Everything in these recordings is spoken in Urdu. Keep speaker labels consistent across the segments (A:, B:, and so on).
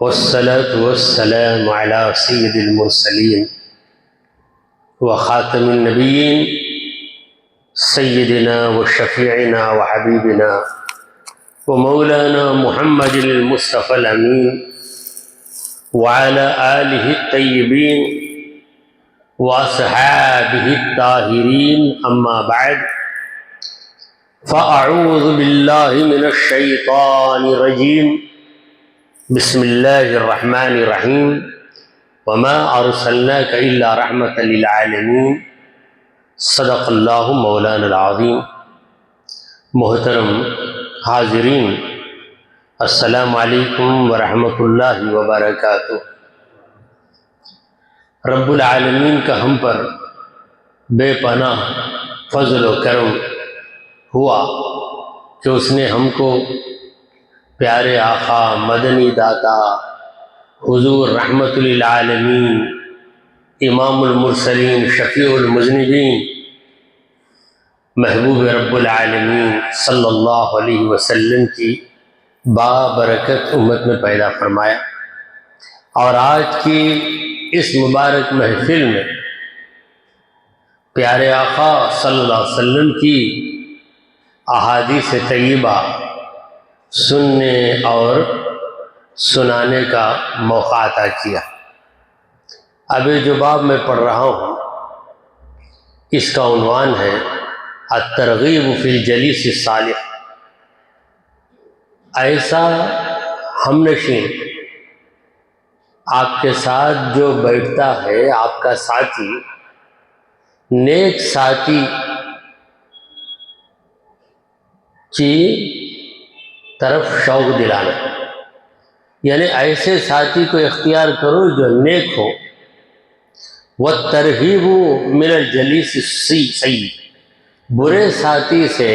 A: والصلاة والسلام على سيد المرسلين وخاتم النبيين سيدنا وشفيعنا وحبيبنا ومولانا محمد المصطفى الأمين وعلى آله الطيبين وأصحابه الطاهرين أما بعد فأعوذ بالله من الشيطان الرجيم بسم الله الرحمن الرحيم وما أرسلناك إلا رحمة للعالمين صدق اللہ مولانا العظیم۔ محترم حاضرین، السلام علیکم ورحمۃ اللہ وبرکاتہ۔ رب العالمین کا ہم پر بے پناہ فضل و کرم ہوا کہ اس نے ہم کو پیارے آقا مدنی داتا حضور رحمت للعالمین امام المرسلین شفیع المذنبین محبوب رب العالمین صلی اللہ علیہ وسلم کی بابرکت امت میں پیدا فرمایا، اور آج کی اس مبارک محفل میں پیارے آقا صلی اللہ علیہ وسلم کی احادیث طیبہ سننے اور سنانے کا موقع عطا کیا۔ اب جو باب میں پڑھ رہا ہوں اس کا عنوان ہے الترغیب فی الجلیس الصالح۔ ایسا ہم نشین آپ کے ساتھ جو بیٹھتا ہے، آپ کا ساتھی، نیک ساتھی کی طرف شوق دلانا، یعنی ایسے ساتھی کو اختیار کرو جو نیک ہو۔ وَالتَّرْہِیبُ مِنَ الْجَلِیسِ السَّیِّئِ، برے ساتھی سے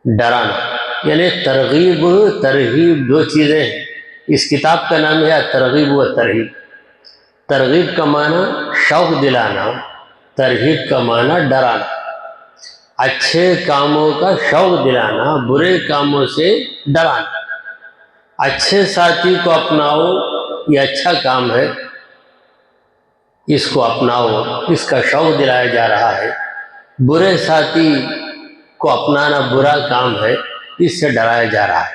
A: ڈرانا، یعنی ترغیب دو چیزیں ہیں۔ اس کتاب کا نام ہے ترغیب و ترہیب۔ ترغیب کا معنی شوق دلانا، ترہیب کا معنی ڈرانا، اچھے کاموں کا شوق دلانا، برے کاموں سے ڈرانا۔ اچھے ساتھی کو اپناؤ، یہ اچھا کام ہے، اس کو اپناؤ، اس کا شوق دلایا جا رہا ہے۔ برے ساتھی کو اپنانا برا کام ہے، اس سے ڈرایا جا رہا ہے۔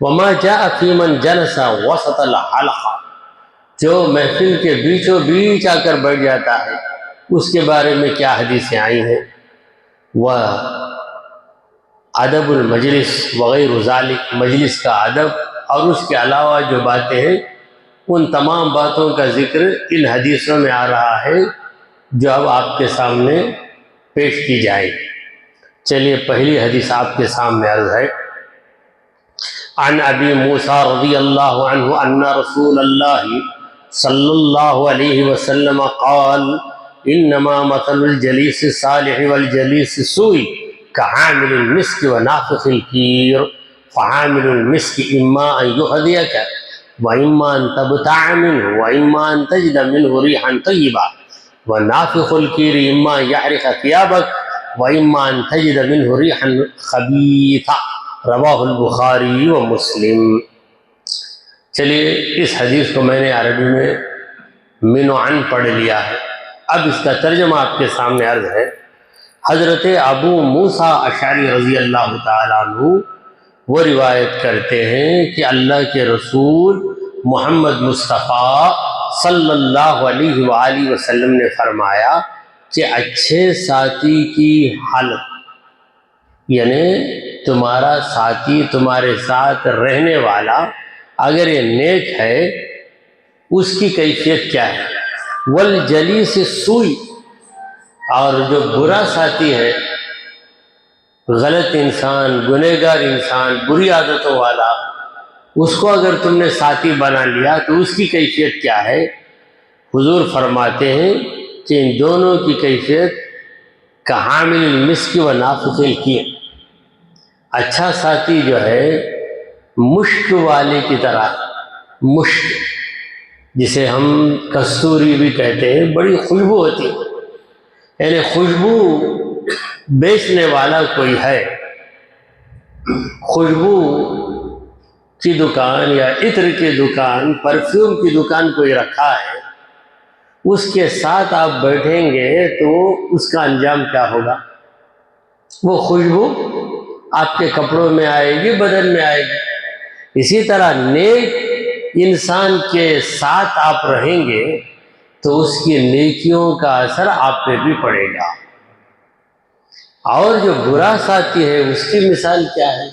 A: وما جاء فی من جلس وسط الحلقہ، جو محفل کے بیچوں بیچ آ کر بیٹھ جاتا ہے، اس کے بارے میں کیا حدیثیں آئی ہیں۔ وہ ادب المجلس وغیر ذالک، مجلس کا ادب اور اس کے علاوہ جو باتیں ہیں، ان تمام باتوں کا ذکر ان حدیثوں میں آ رہا ہے جو اب آپ کے سامنے پیش کی جائے۔ چلیے پہلی حدیث آپ کے سامنے عرض ہے۔ عن ابی موسیٰ رضی اللہ عنہ ان رسول اللہ صلی اللہ علیہ وسلم قال انما مثل الجلیس الصالح والجلیس السوء كحامل المسك ونافخ الكير فحامل المسك اما ان يحذيك واما ان تبتاع منه واما ان تجد منه ريحا طيبا ونافخ الكير اما ان يحرق ثيابك واما ان تجد منه ريحا خبيثا رواہ البخاری و مسلم۔ چلیے اس حدیث کو میں نے عربی میں من و عن پڑھ لیا ہے، اب اس کا ترجمہ آپ کے سامنے عرض ہے۔ حضرت ابو موسیٰ اشعری رضی اللہ تعالیٰ عنہ وہ روایت کرتے ہیں کہ اللہ کے رسول محمد مصطفیٰ صلی اللہ علیہ وآلہ وسلم نے فرمایا کہ اچھے ساتھی کی حالت، یعنی تمہارا ساتھی، تمہارے ساتھ رہنے والا اگر یہ نیک ہے، اس کی کیفیت کیا ہے۔ والجلیس السوء، اور جو برا ساتھی ہے، غلط انسان، گنہگار انسان، بری عادتوں والا، اس کو اگر تم نے ساتھی بنا لیا تو اس کی کیفیت کیا ہے۔ حضور فرماتے ہیں کہ ان دونوں کی کیفیت کحامل المسک و نافخ الکیر، اچھا ساتھی جو ہے مشک والے کی طرح، مشک جسے ہم کستوری بھی کہتے ہیں، بڑی خوشبو ہوتی ہے، یعنی خوشبو بیچنے والا کوئی ہے، خوشبو کی دکان یا عطر کی دکان، پرفیوم کی دکان کوئی رکھا ہے، اس کے ساتھ آپ بیٹھیں گے تو اس کا انجام کیا ہوگا؟ وہ خوشبو آپ کے کپڑوں میں آئے گی، بدن میں آئے گی۔ اسی طرح نیک انسان کے ساتھ آپ رہیں گے تو اس کی نیکیوں کا اثر آپ پہ بھی پڑے گا۔ اور جو برا ساتھی ہے اس کی مثال کیا ہے،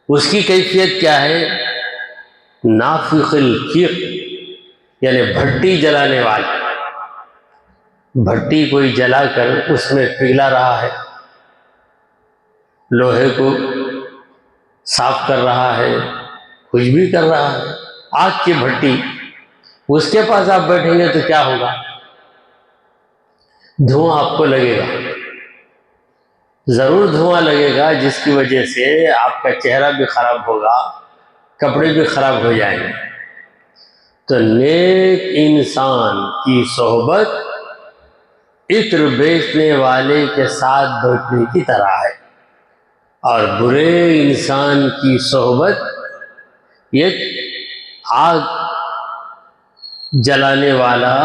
A: اس کی کیفیت کیا ہے؟ نافخ الکیر، یعنی بھٹی جلانے والا۔ بھٹی کوئی جلا کر اس میں پگھلا رہا ہے، لوہے کو صاف کر رہا ہے، کچھ بھی کر رہا ہے، آگ کی بھٹی، اس کے پاس آپ بیٹھیں گے تو کیا ہوگا؟ دھواں آپ کو لگے گا، ضرور دھواں لگے گا، جس کی وجہ سے آپ کا چہرہ بھی خراب ہوگا، کپڑے بھی خراب ہو جائیں گے۔ تو نیک انسان کی صحبت عطر بیچنے والے کے ساتھ بیٹھنے کی طرح ہے، اور برے انسان کی صحبت ایک آگ جلانے والا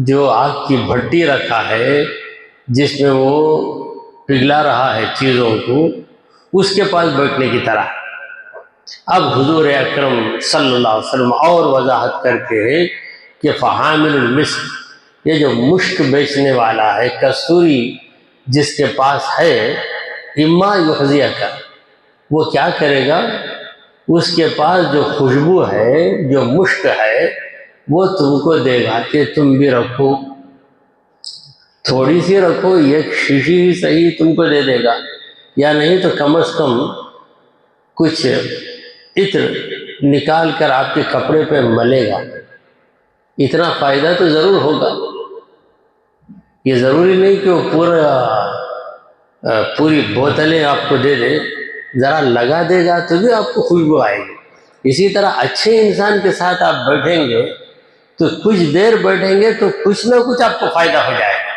A: جو آگ کی بھٹی رکھا ہے جس میں وہ پگھلا رہا ہے چیزوں کو، اس کے پاس بیٹھنے کی طرح۔ اب حضور اکرم صلی اللہ علیہ وسلم اور وضاحت کرتے ہیں کہ فحامل المسک، یہ جو مشک بیچنے والا ہے، کستوری جس کے پاس ہے، اما یحذیک، وہ کیا کرے گا؟ اس کے پاس جو خوشبو ہے، جو مشک ہے، وہ تم کو دے گا کہ تم بھی رکھو، تھوڑی سی رکھو، ایک شیشی ہی صحیح تم کو دے دے گا، یا نہیں تو کم از کم کچھ عطر نکال کر آپ کے کپڑے پہ ملے گا، اتنا فائدہ تو ضرور ہوگا۔ یہ ضروری نہیں کہ وہ پوری بوتلیں آپ کو دے دے، ذرا لگا دے گا تو بھی آپ کو خوشبو آئے گی۔ اسی طرح اچھے انسان کے ساتھ آپ بیٹھیں گے تو کچھ دیر بیٹھیں گے تو کچھ نہ کچھ آپ کو فائدہ ہو جائے گا۔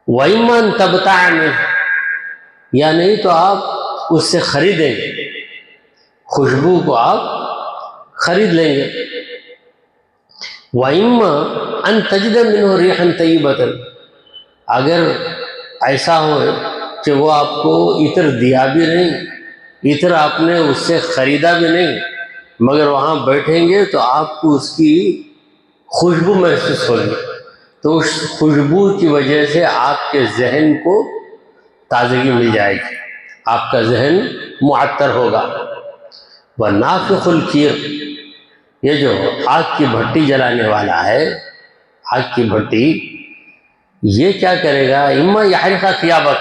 A: وَإِمَّن تَبْتَعْنِ، یا نہیں تو آپ اس سے خریدیں گے، خوشبو کو آپ خرید لیں گے۔ وَإِمَّا أَن تَجِدَ مِنْهُ رِيحًا طَيِّبَةً، اگر ایسا ہو کہ وہ آپ کو عطر دیا بھی نہیں، عطر آپ نے اس سے خریدا بھی نہیں، مگر وہاں بیٹھیں گے تو آپ کو اس کی خوشبو محسوس ہوگی، تو اس خوشبو کی وجہ سے آپ کے ذہن کو تازگی مل جائے گی، آپ کا ذہن معطر ہوگا۔ وَنَافِخُ الْكِيرِ، یہ جو آگ کی بھٹی جلانے والا ہے، آگ کی بھٹی، یہ کیا کرے گا؟ اما یحرق ثیابک،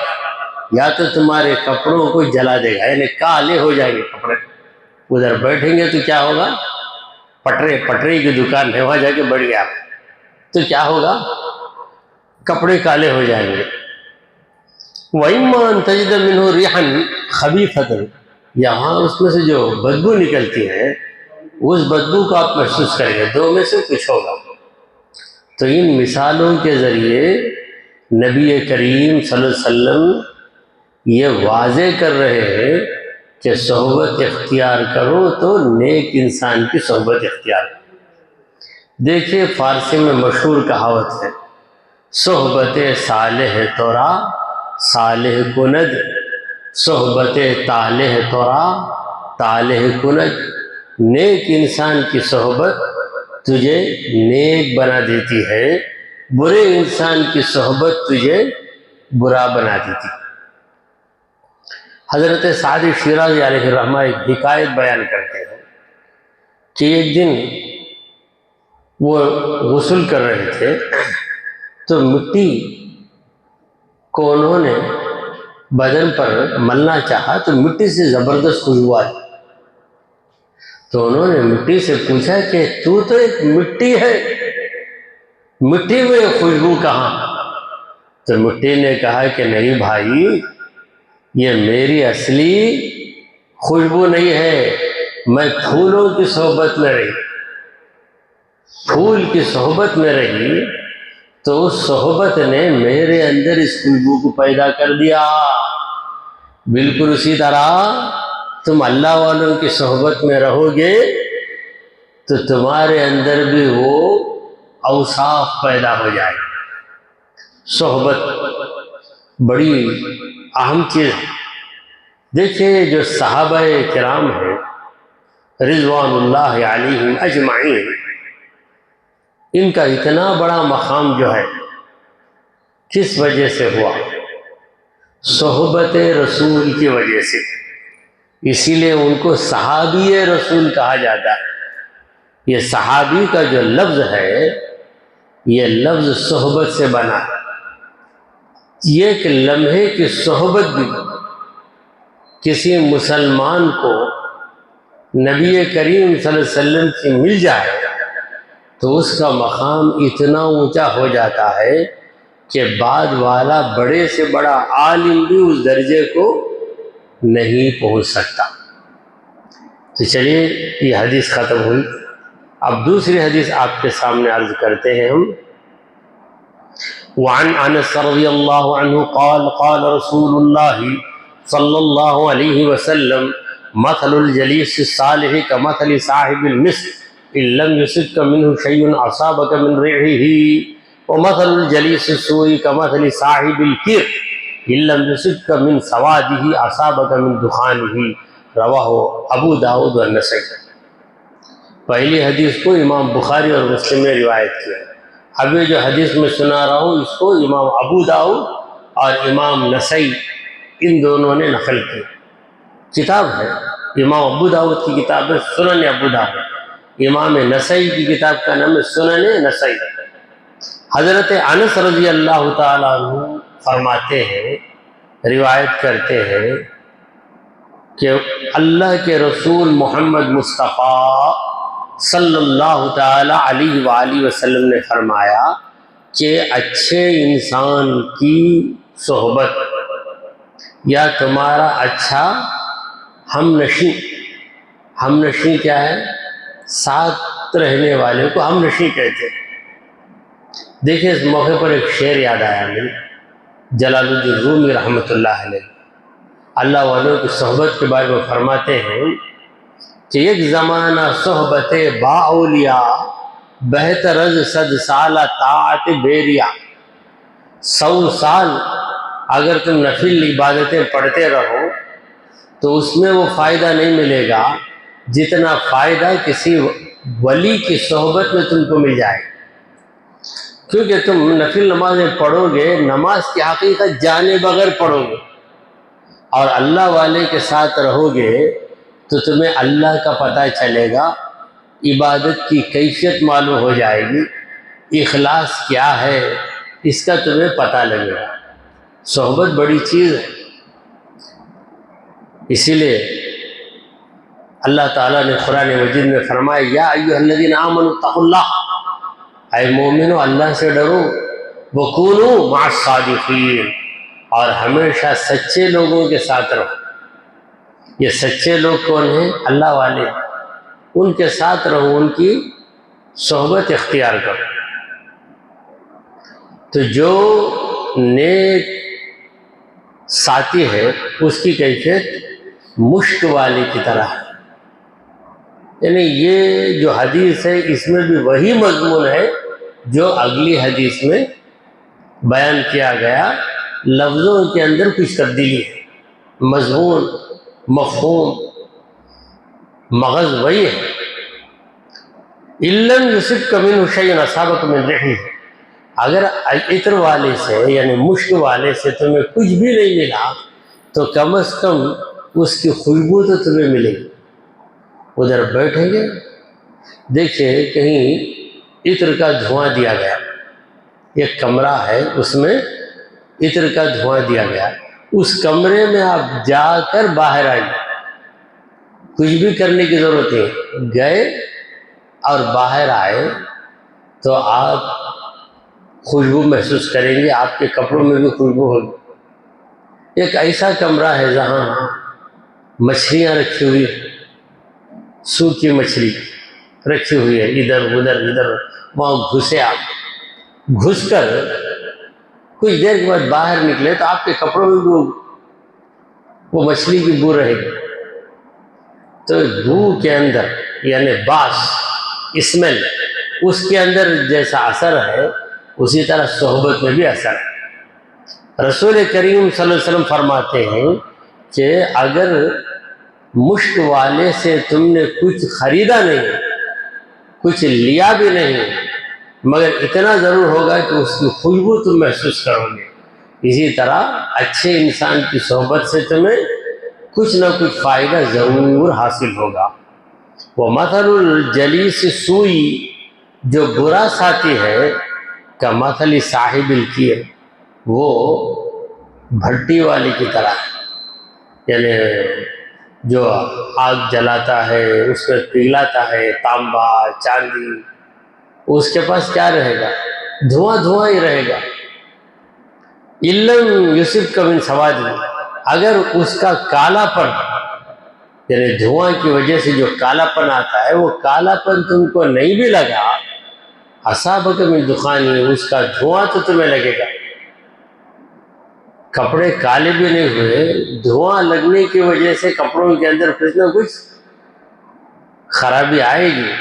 A: یا تو تمہارے کپڑوں کو جلا دے گا، یعنی کالے ہو جائیں گے کپڑے۔ ادھر بیٹھیں گے تو کیا ہوگا؟ پٹری کی دکان ہے، وہاں جا کے بیٹھ گیا تو کیا ہوگا؟ کپڑے کالے ہو جائیں گے۔ وَإِمَّا أَن تَجِدَ مِنْهُ رِيحًا خَبِيثَةً، یہاں اس میں سے جو بدبو نکلتی ہے اس بدبو کو آپ محسوس کریں گے، دو میں سے کچھ ہوگا۔ تو ان مثالوں کے ذریعے نبی کریم صلی اللہ علیہ وسلم یہ واضح کر رہے ہیں کہ صحبت اختیار کرو تو نیک انسان کی صحبت اختیار کرو۔ دیکھیے فارسی میں مشہور کہاوت ہے، صحبت صالح تورا صالح کند، صحبت طالح تورا طالح کند، نیک انسان کی صحبت تجھے نیک بنا دیتی ہے، برے انسان کی صحبت تجھے برا بنا دیتی۔ حضرت سعدی شیرازی علیہ الرحمہ ایک حکایت بیان کرتے ہیں کہ ایک دن وہ غسل کر رہے تھے تو مٹی کو انہوں نے بدن پر ملنا چاہا تو مٹی سے زبردست خوشبو آئی، تو انہوں نے مٹی سے پوچھا کہ تو ایک مٹی ہے، مٹی میں خوشبو کہاں؟ تو مٹی نے کہا کہ نہیں بھائی، یہ میری اصلی خوشبو نہیں ہے، میں پھولوں کی صحبت میں رہی، پھول کی صحبت میں رہی تو اس صحبت نے میرے اندر اس خوشبو کو پیدا کر دیا۔ بالکل اسی طرح تم اللہ والوں کی صحبت میں رہو گے تو تمہارے اندر بھی وہ اوصاف پیدا ہو جائے. صحبت بڑی اہم چیز ہے. دیکھیں جو صحابہ کرام ہیں رضوان اللہ علیہم اجمعین، ان کا اتنا بڑا مقام جو ہے کس وجہ سے ہوا؟ صحبت رسول کی وجہ سے. اسی لیے ان کو صحابی رسول کہا جاتا ہے. یہ صحابی کا جو لفظ ہے یہ لفظ صحبت سے بنا ہے. یہ ایک لمحے کی صحبت بھی کسی مسلمان کو نبی کریم صلی اللہ علیہ وسلم کی مل جائے تو اس کا مقام اتنا اونچا ہو جاتا ہے کہ بعد والا بڑے سے بڑا عالم بھی اس درجے کو نہیں پہنچ سکتا. تو چلیے یہ حدیث ختم ہوئی. اب دوسری حدیث آپ کے سامنے عرض کرتے ہیں ہم. وعن انس رضی اللہ عنہ قال قال رسول اللہ صلی اللہ علیہ وسلم مثل الجلیس الصالح كمثل صاحب المسك ان لم يصبك منه شيء اصابك من ريحه ومثل الجلیس السوء كمثل صاحب الكر ان لم يصبك من سواده اصابك من دخانه رواہ ابو داؤد والنسائی. پہلی حدیث کو امام بخاری اور مسلم نے روایت کیا. اب یہ جو حدیث میں سنا رہا ہوں اس کو امام ابو داؤد اور امام نسائی ان دونوں نے نقل کی. کتاب ہے امام ابو داؤد کی کتاب ہے سنن ابو داؤد. امام نسائی کی کتاب کا نام ہے سنن نسائی. حضرت انس رضی اللہ تعالیٰ عنہ فرماتے ہیں، روایت کرتے ہیں کہ اللہ کے رسول محمد مصطفیٰ صلی اللہ تعالی علیہ وآلہ وسلم نے فرمایا کہ اچھے انسان کی صحبت یا تمہارا اچھا ہم نشیں کیا ہے؟ ساتھ رہنے والے کو ہم نشیں کہتے ہیں. دیکھیں اس موقع پر ایک شعر یاد آیا مجھے، جلال الدین رومی رحمۃ اللہ علیہ اللہ والوں کی صحبت کے بارے میں فرماتے ہیں کہ ایک زمانہ صحبت با اولیاء بہتر از 100 سالہ طاعت بیریا. 100 سال اگر تم نفل عبادتیں پڑھتے رہو تو اس میں وہ فائدہ نہیں ملے گا جتنا فائدہ کسی ولی کی صحبت میں تم کو مل جائے. کیونکہ تم نفل نمازیں پڑھو گے، نماز کی حقیقت جانے بغیر پڑھو گے اور اللہ والے کے ساتھ رہو گے تو تمہیں اللہ کا پتہ چلے گا، عبادت کی کیفیت معلوم ہو جائے گی، اخلاص کیا ہے اس کا تمہیں پتہ لگے گا. صحبت بڑی چیز ہے. اسی لیے اللہ تعالیٰ نے قرآن مجید میں فرمایا یا ایھا الذین آمنوا اتقوا اللہ، اے مومنو اللہ سے ڈرو، وکونوا مع الصادقین، اور ہمیشہ سچے لوگوں کے ساتھ رہو. یہ سچے لوگ کون ہیں؟ اللہ والے. ان کے ساتھ رہو، ان کی صحبت اختیار کرو. تو جو نیک ساتھی ہے اس کی کیفیت مشک والے کی طرح ہے. یعنی یہ جو حدیث ہے اس میں بھی وہی مضمون ہے جو اگلی حدیث میں بیان کیا گیا. لفظوں کے اندر کچھ تبدیلی ہے، مضمون مفہوم مغز وہی ہے. اِلَّمْ يُصِبْكَ مِنْهُ شَيْءٌ أَصَابَكَ مِنْ رِيحِهِ، اگر عطر والے سے یعنی مشک والے سے تمہیں کچھ بھی نہیں ملا تو کم از کم اس کی خوشبو تو تمہیں ملے گی. ادھر بیٹھیں گے، دیکھیں کہیں عطر کا دھواں دیا گیا، ایک کمرہ ہے اس میں عطر کا دھواں دیا گیا، اس کمرے میں آپ جا کر باہر آئیے، کچھ بھی کرنے کی ضرورت نہیں. گئے اور باہر آئے تو آپ خوشبو محسوس کریں گے، آپ کے کپڑوں میں بھی خوشبو ہوگی. ایک ایسا کمرہ ہے جہاں مچھلیاں رکھی ہوئی، سوکھی مچھلی رکھی ہوئی ہے، ادھر وہاں گھسے. آپ گھس کر کچھ دیر کے بعد باہر نکلے تو آپ کے کپڑوں میں بھی وہ مچھلی کی بو رہے گی. تو بو کے اندر یعنی باس اسمیل اس کے اندر جیسا اثر ہے اسی طرح صحبت میں بھی اثر ہے۔ رسول کریم صلی اللہ علیہ وسلم فرماتے ہیں کہ اگر مشک والے سے تم نے کچھ خریدا نہیں، کچھ لیا بھی نہیں، مگر اتنا ضرور ہوگا کہ اس کی خوشبو تم محسوس کرو گے، اسی طرح اچھے انسان کی صحبت سے تمہیں کچھ نہ کچھ فائدہ ضرور حاصل ہوگا۔ وہ مثل الجلیس سوئی، جو برا ساتھی ہے، کا مثل صاحب الکیر، وہ بھٹی والی کی طرح ہے، یعنی جو آگ جلاتا ہے اس میں پگھلاتا ہے تانبا چاندی، اس کے پاس کیا رہے گا؟ دھواں دھواں ہی رہے گا۔ علم یوسف کا من سواد، اگر اس کا کالا پن یعنی دھواں کی وجہ سے جو کالا پن آتا ہے وہ کالا پن تم کو نہیں بھی لگا، اصابک من دخانی، اس کا دھواں تو تمہیں لگے گا۔ کپڑے کالے بھی نہیں ہوئے، دھواں لگنے کی وجہ سے کپڑوں کے اندر کچھ نہ کچھ خرابی آئے گی۔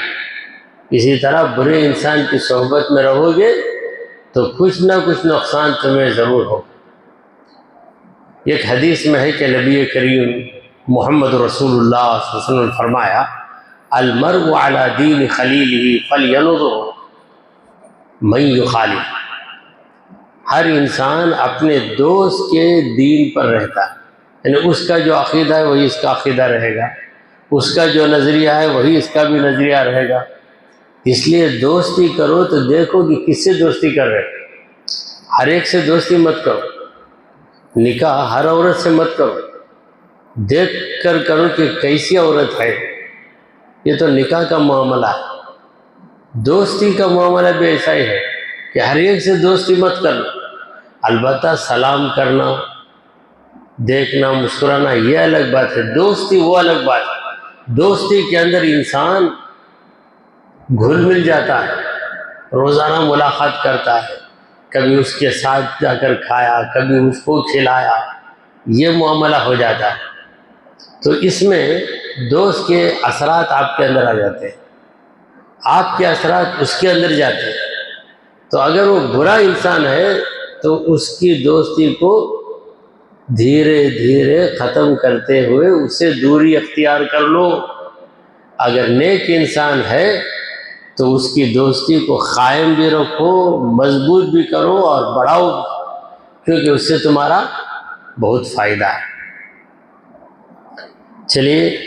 A: اسی طرح برے انسان کی صحبت میں رہو گے تو کچھ نہ کچھ نقصان تمہیں ضرور ہوگا۔ ایک حدیث میں ہے کہ نبی کریم محمد رسول اللہ صلی اللہ علیہ وسلم نے فرمایا، المرء علی دین خلیلہ فلینظر من یخالف، ہر انسان اپنے دوست کے دین پر رہتا ہے، یعنی اس کا جو عقیدہ ہے وہی اس کا عقیدہ رہے گا، اس کا جو نظریہ ہے وہی اس کا بھی نظریہ رہے گا۔ اس لیے دوستی کرو تو دیکھو کہ کس سے دوستی کر رہے، ہر ایک سے دوستی مت کرو، نکاح ہر عورت سے مت کرو، دیکھ کر کرو کہ کیسی عورت ہے۔ یہ تو نکاح کا معاملہ ہے، دوستی کا معاملہ بھی ایسا ہی ہے کہ ہر ایک سے دوستی مت کرنا، البتہ سلام کرنا، دیکھنا، مسکرانا یہ الگ بات ہے، دوستی وہ الگ بات ہے۔ دوستی کے اندر انسان گھل مل جاتا ہے، روزانہ ملاقات کرتا ہے، کبھی اس کے ساتھ جا کر کھایا، کبھی اس کو کھلایا، یہ معاملہ ہو جاتا ہے، تو اس میں دوست کے اثرات آپ کے اندر آ جاتے ہیں، آپ کے اثرات اس کے اندر جاتے ہیں۔ تو اگر وہ برا انسان ہے تو اس کی دوستی کو دھیرے دھیرے ختم کرتے ہوئے اس سے دوری اختیار کر لو۔ اگر نیک انسان ہے تو اس کی دوستی کو قائم بھی رکھو، مضبوط بھی کرو اور بڑھاؤ، کیونکہ اس سے تمہارا بہت فائدہ ہے۔ چلیے،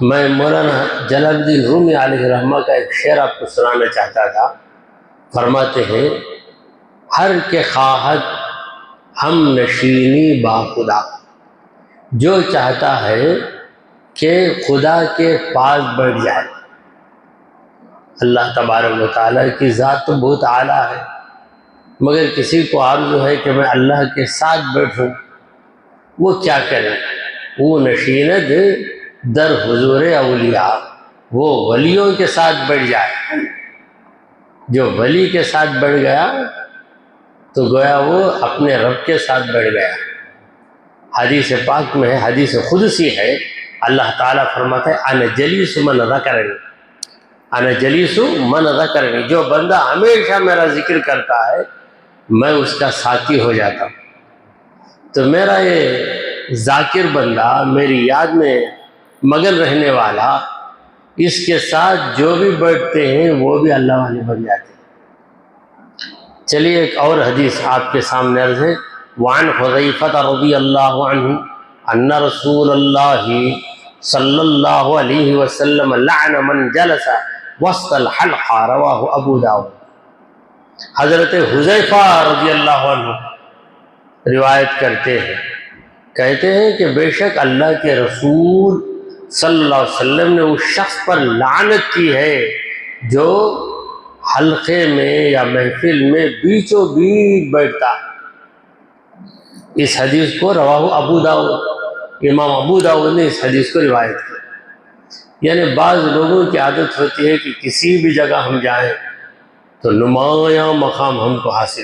A: میں مولانا جلال الدین رومی علیہ رحمہ کا ایک شعر آپ کو سنانا چاہتا تھا۔ فرماتے ہیں، ہر کے خواہد ہم نشینی با خدا، جو چاہتا ہے کہ خدا کے پاس بیٹھ جائے۔ اللہ تبارک و تعالیٰ کی ذات تو بہت اعلیٰ ہے، مگر کسی کو آرزو ہے کہ میں اللہ کے ساتھ بیٹھوں، وہ کیا کرے؟ وہ نشیند در حضور اولیاء، وہ ولیوں کے ساتھ بیٹھ جائے۔ جو ولی کے ساتھ بیٹھ گیا تو گویا وہ اپنے رب کے ساتھ بیٹھ گیا۔ حدیث پاک میں ہے، حدیث قدسی ہے، اللہ تعالیٰ فرماتا ہے، انا جلیس من ذکرنی، انا جلیس من ذکرنی، جو بندہ ہمیشہ میرا ذکر کرتا ہے میں اس کا ساتھی ہو جاتا ہوں۔ تو میرا یہ ذاکر بندہ، میری یاد میں مگن رہنے والا، اس کے ساتھ جو بھی بیٹھتے ہیں وہ بھی اللہ والے بن جاتے ہیں۔ چلیے ایک اور حدیث آپ کے سامنے عرض ہے۔ وعن حذیفہ رضی اللہ عنہ ان رسول اللہ صلی اللہ علیہ وسلم لعن من جلس وسط الحلقہ، رواہ ابو داؤد۔ حضرت حذیفہ رضی اللہ عنہ روایت کرتے ہیں، کہتے ہیں کہ بے شک اللہ کے رسول صلی اللہ علیہ وسلم نے اس شخص پر لعنت کی ہے جو حلقے میں یا محفل میں بیچوں بیچ بیٹھتا ہے۔ اس حدیث کو رواہ ابو داؤد، امام ابو داؤد نے اس حدیث کو روایت کی۔ یعنی بعض لوگوں کی عادت ہوتی ہے کہ کسی بھی جگہ ہم جائیں تو نمایاں مقام ہم کو حاصل،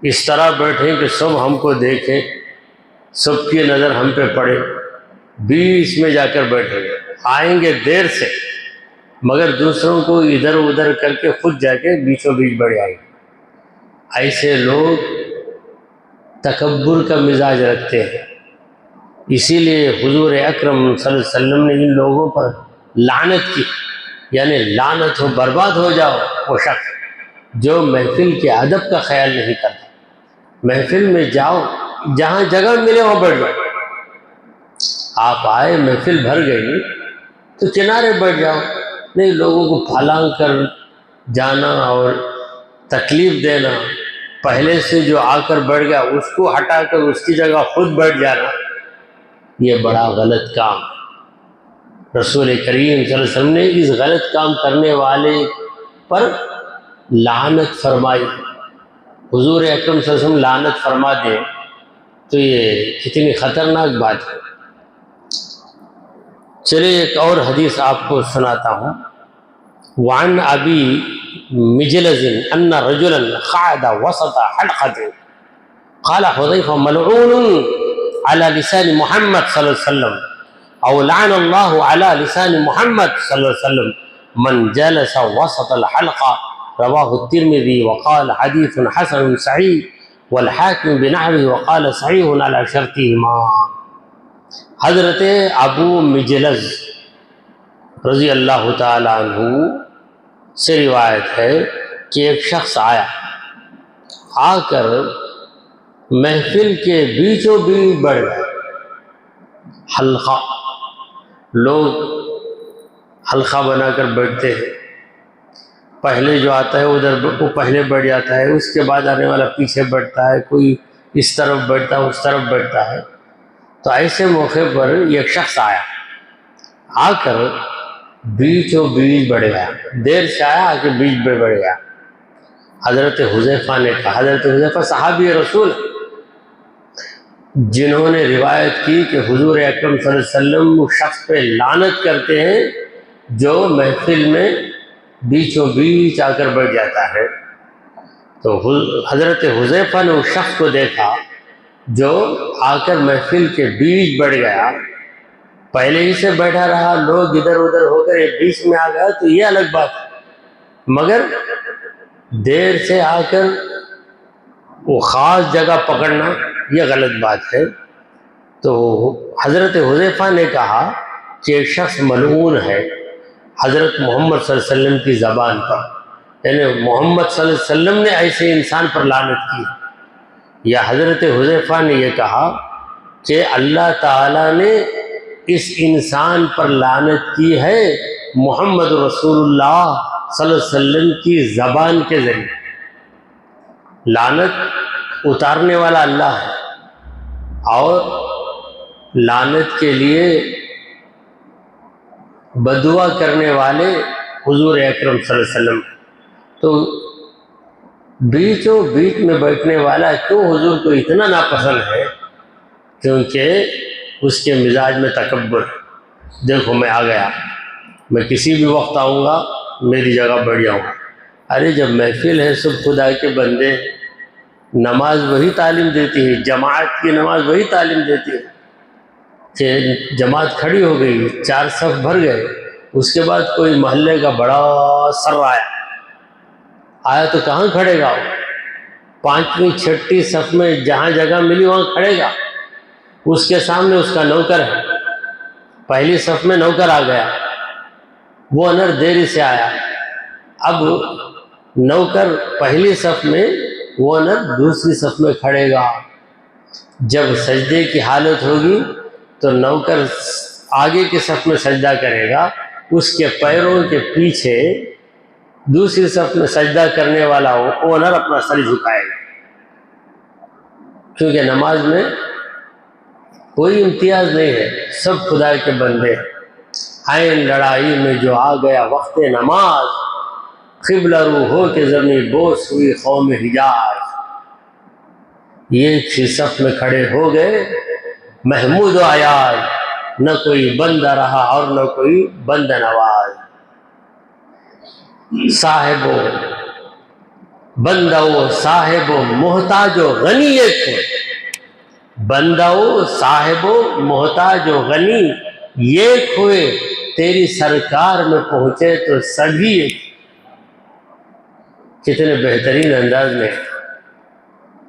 A: اس طرح بیٹھیں کہ سب ہم کو دیکھیں، سب کی نظر ہم پہ پڑے، بیچ میں جا کر بیٹھے گے، آئیں گے دیر سے مگر دوسروں کو ادھر ادھر کر کے خود جا کے بیچوں بیچ بیٹھ جائیں گے۔ ایسے لوگ تکبر کا مزاج رکھتے ہیں، اسی لیے حضور اکرم صلی اللہ علیہ وسلم نے ان لوگوں پر لعنت کی، یعنی لعنت ہو، برباد ہو جاؤ وہ شخص جو محفل کے ادب کا خیال نہیں کرتا۔ محفل میں جاؤ، جہاں جگہ ملے وہاں بیٹھ جاؤ۔ آپ آئے، محفل بھر گئی تو کنارے بیٹھ جاؤ، نہیں لوگوں کو پھلانگ کر جانا اور تکلیف دینا، پہلے سے جو آ کر بیٹھ گیا اس کو ہٹا کر اس کی جگہ خود بیٹھ جانا، یہ بڑا غلط کام۔ رسول کریم صلی اللہ علیہ وسلم نے اس غلط کام کرنے والے پر لعنت فرمائی۔ حضور اکرم صلی اللہ علیہ وسلم لعنت فرما دیں تو یہ کتنی خطرناک بات ہے۔ چلیے ایک اور حدیث آپ کو سناتا ہوں۔ وعن ابی مجلز ان رجلا قعد وسط حلقة قال حذيفة ملعون على لسان محمد صلی اللہ علیہ وسلم او لعن الله على لسان محمد صلی اللہ علیہ وسلم من جلس وسط الحلقة رواه الترمذي وقال حديث حسن صحيح والحاکم بنحوه وقال صحیح على شرطهما۔ حضرت ابو مجلز رضی اللہ تعالی عنہ سے روایت ہے کہ ایک شخص آیا، آ کر محفل کے بیچوں بیچ بیٹھ گیا۔ حلقہ، لوگ حلقہ بنا کر بیٹھتے ہیں، پہلے جو آتا ہے ادھر وہ پہلے بیٹھ جاتا ہے، اس کے بعد آنے والا پیچھے بیٹھتا ہے، کوئی اس طرف بیٹھتا ہے، اس طرف بیٹھتا ہے۔ تو ایسے موقع پر ایک شخص آیا، آ کر بیچوں بیچ بیٹھ گیا، دیر سے آیا، آ کے بیچ میں بیٹھ گیا۔ حضرت حذیفہ نے کہا، حضرت حذیفہ صحابی رسول جنہوں نے روایت کی کہ حضور اکرم صلی اللہ علیہ وسلم اس شخص پہ لعنت کرتے ہیں جو محفل میں بیچوں بیچ آ کر بیٹھ جاتا ہے۔ تو حضرت حذیفہ نے اس شخص کو دیکھا جو آ کر محفل کے بیچ بیٹھ گیا، پہلے ہی سے بیٹھا رہا، لوگ ادھر ادھر ہو کر ایک بیچ میں آ گیا تو یہ الگ بات ہے، مگر دیر سے آ کر وہ خاص جگہ پکڑنا یہ غلط بات ہے۔ تو حضرت حذیفہ نے کہا کہ ایک شخص ملعون ہے حضرت محمد صلی اللہ علیہ وسلم کی زبان پر، یعنی محمد صلی اللہ علیہ وسلم نے ایسے انسان پر لعنت کی، یا حضرت حذیفہ نے یہ کہا کہ اللہ تعالیٰ نے اس انسان پر لعنت کی ہے محمد رسول اللہ صلی اللہ علیہ وسلم کی زبان کے ذریعے۔ لعنت اتارنے والا اللہ ہے اور لعنت کے لیے بدعا کرنے والے حضور اکرم صلی اللہ علیہ وسلم۔ تو بیچوں بیچ میں بیٹھنے والا کیوں حضور کو اتنا ناپسند ہے؟ کیونکہ اس کے مزاج میں تکبر ہے۔ دیکھو میں آ گیا، میں کسی بھی وقت آؤں گا، میری جگہ بیٹھ جاؤں گا۔ ارے جب محفل ہے، سب خدا کے بندے، نماز وہی تعلیم دیتی ہے، جماعت کی نماز وہی تعلیم دیتی ہے کہ جماعت کھڑی ہو گئی، 4 صف بھر گئے، اس کے بعد کوئی محلے کا بڑا سر آیا تو کہاں کھڑے گا؟ 5ویں 6ٹی صف میں جہاں جگہ ملی وہاں کھڑے گا۔ اس کے سامنے اس کا نوکر ہے، پہلی صف میں نوکر آ گیا، وہ انر دیری سے آیا، اب نوکر پہلی صف میں، وہ انر دوسری صف میں کھڑے گا۔ جب سجدے کی حالت ہوگی تو نوکر آگے کی صف میں سجدہ کرے گا، اس کے پیروں کے پیچھے دوسری صف میں سجدہ کرنے والا اونر اپنا سر جھکائے گا، کیونکہ نماز میں کوئی امتیاز نہیں ہے، سب خدا کے بندے ہیں۔ عین لڑائی میں جو آ گیا وقت نماز، قبلہ رو ہو کے زمین بوس ہوئی قوم حجاز، یہ 6 صف میں کھڑے ہو گئے محمود و عیاض، نہ کوئی بندہ رہا اور نہ کوئی بندہ نواز۔ صاحب و بندہ و صاحب و محتاج و غنی ایک تھے، بندو صاحب و محتاج و غنی یہ کھوئے تیری سرکار میں پہنچے تو سبھی ایک۔ کتنے بہترین انداز میں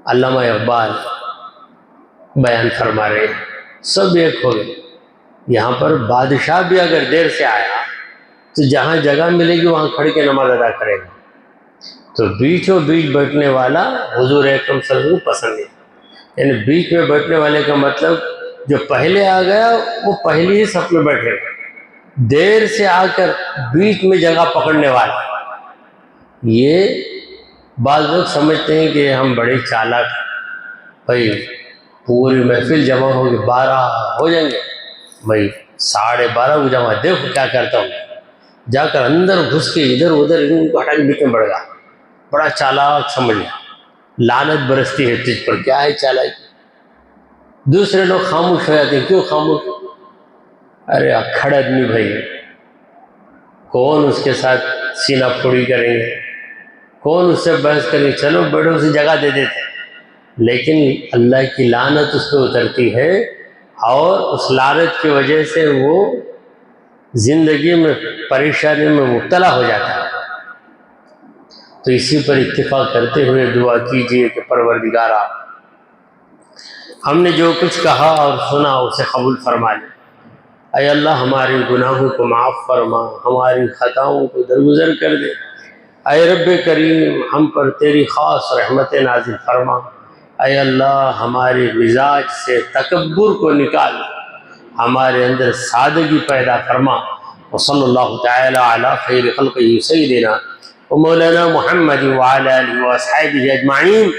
A: علامہ اقبال بیان فرما رہے ہیں، سب ایک ہو گئے۔ یہاں پر بادشاہ بھی اگر دیر سے آیا تو جہاں جگہ ملے گی وہاں کھڑ کے نماز ادا کرے گا، تو بیچوں بیچ بیٹھنے والا حضور اکرم صلی اللہ علیہ وسلم کو پسند ہے۔ یعنی بیچ میں بیٹھنے والے کا مطلب جو پہلے آ گیا وہ پہلی ہی صف میں بیٹھے گا، دیر سے آ کر بیچ میں جگہ پکڑنے والا۔ یہ بعض لوگ سمجھتے ہیں کہ ہم بڑے چالاک ہیں، بھائی پوری محفل جمع ہوگی 12 ہو جائیں گے، بھائی 12:30 کو جمع، دیکھو کیا کرتا ہوں، جا کر اندر گھس کے ادھر ادھر ان کو ہٹا کے بیچ میں بڑھ گیا، بڑا چالاک سمجھ لیا، لعنت برستی ہے تجھ پر، کیا ہے چالاکی۔ دوسرے لوگ خاموش ہو جاتے ہیں، کیوں خاموش؟ ارے اکھڑ آدمی بھائی، کون اس کے ساتھ سینہ پھوڑی کریں گے، کون اس سے بحث کریں گے، چلو بیٹھو اسے جگہ دے دیتے ہیں۔ لیکن اللہ کی لعنت اس پہ اترتی ہے اور اس لعنت کی وجہ سے وہ زندگی میں پریشانی میں مبتلا ہو جاتا ہے۔ تو اسی پر اتفاق کرتے ہوئے دعا کیجئے کہ پروردگارا ہم نے جو کچھ کہا اور سنا اسے قبول فرما لے۔ اے اللہ ہمارے گناہوں کو معاف فرما، ہماری خطاؤں کو درگزر کر دے۔ اے رب کریم ہم پر تیری خاص رحمت نازل فرما۔ اے اللہ ہمارے مزاج سے تکبر کو نکال، ہمارے اندر سادگی پیدا فرما۔ وصلی اللہ تعالی علی خیر خلقہ سیدنا و مولانا محمد وعلی آلہ و اصحابہ اجمعین۔